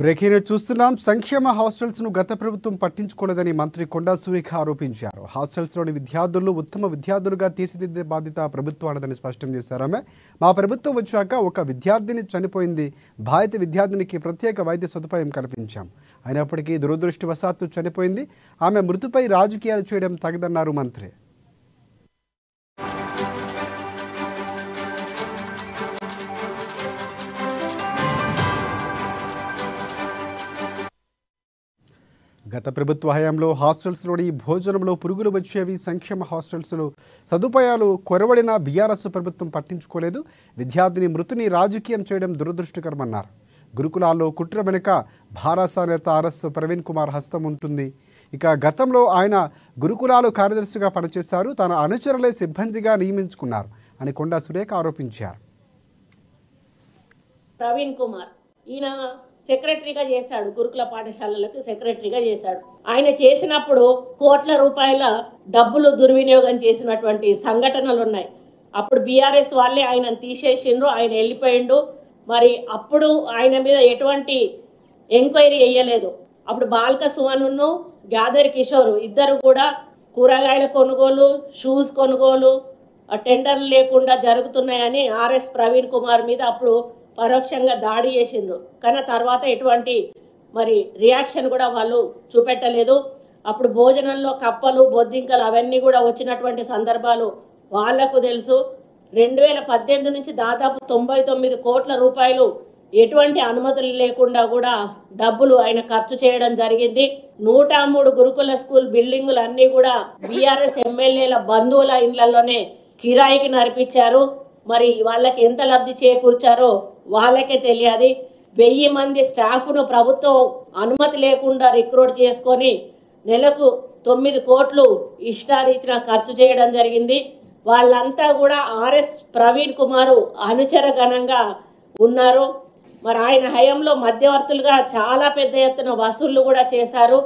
Breaking news చూస్తున్నాం. సంక్షేమ hostels ను గత ప్రభుత్వం పట్టించుకోలేదని మంత్రి కొండా సురేఖ ఆరోపించారు. హాస్టల్స్ లోని విద్యార్థులను ఉత్తమ విద్యార్థులుగా తీర్చిదిద్దే బాధ్యత ప్రభుత్వానిదని స్పష్టం చేశారు. ఆమె మా ప్రభుత్వం వచ్చాక ఒక విద్యార్థిని చనిపోయింది, బాధిత విద్యార్థినికి ప్రత్యేక వైద్య సదుపాయం కల్పించాం, అయినప్పటికీ దురదృష్టవశాత్తు చనిపోయింది. ఆమె మృతిపై రాజకీయాలు చేయడం తగదన్నారు మంత్రి. గత ప్రభుత్వ హయాంలో హాస్టల్స్లోని భోజనంలో పురుగులు వచ్చేవి. సంక్షేమ హాస్టల్స్లో సదుపాయాలు కొరవడిన బీఆర్ఎస్ ప్రభుత్వం పట్టించుకోలేదు. విద్యార్థిని మృతిని రాజకీయం చేయడం దురదృష్టకరమన్నారు. గురుకులాల్లో కుట్ర వెనుక భారాస నేత ఆర్ఎస్ ప్రవీణ్ కుమార్ హస్తం ఉంటుంది. ఇక గతంలో ఆయన గురుకులాలు కార్యదర్శిగా పనిచేశారు, తన అనుచరులే సిబ్బందిగా నియమించుకున్నారు అని కొండా సురేఖ ఆరోపించారు. ప్రవీణ్ కుమార్ ఈయన సెక్రటరీగా చేశాడు, గురుకుల పాఠశాలలకు సెక్రటరీగా చేశాడు. ఆయన చేసినప్పుడు కోట్ల రూపాయల డబ్బులు దుర్వినియోగం చేసినటువంటి సంఘటనలు ఉన్నాయి. అప్పుడు బీఆర్ఎస్ వాళ్ళే ఆయనను తీసేసిండ్రు, ఆయన వెళ్ళిపోయిండు. మరి అప్పుడు ఆయన మీద ఎటువంటి ఎంక్వైరీ వేయలేదు. అప్పుడు బాల్క సుమన్ను గ్యాదర్ కిషోర్ ఇద్దరు కూడా కూరగాయల కొనుగోలు, షూస్ కొనుగోలు టెండర్లు లేకుండా జరుగుతున్నాయని ఆర్ఎస్ ప్రవీణ్ కుమార్ మీద అప్పుడు పరోక్షంగా దాడి చేసిండ్రు. కానీ తర్వాత ఎటువంటి మరి రియాక్షన్ కూడా వాళ్ళు చూపెట్టలేదు. అప్పుడు భోజనంలో కప్పలు, బొద్దింకలు అవన్నీ కూడా వచ్చినటువంటి సందర్భాలు వాళ్లకు తెలుసు. 2018 నుంచి దాదాపు 99 కోట్ల రూపాయలు ఎటువంటి అనుమతులు లేకుండా కూడా డబ్బులు ఆయన ఖర్చు చేయడం జరిగింది. 103 గురుకుల స్కూల్ బిల్డింగులు అన్నీ కూడా బీఆర్ఎస్ ఎమ్మెల్యేల బంధువుల ఇళ్లలోనే కిరాయికి నడిపించారు. మరి వాళ్ళకి ఎంత లబ్ధి చేకూర్చారో వాళ్ళకే తెలియాలి. 1000 మంది స్టాఫ్ను ప్రభుత్వం అనుమతి లేకుండా రిక్రూట్ చేసుకొని నెలకు 9 కోట్లు ఇష్టారీతిన ఖర్చు చేయడం జరిగింది. వాళ్ళంతా కూడా ఆర్ఎస్ ప్రవీణ్ కుమారు అనుచరగణంగా ఉన్నారు. మరి ఆయన హయాంలో మధ్యవర్తులుగా చాలా పెద్ద ఎత్తున వసూళ్లు కూడా చేశారు.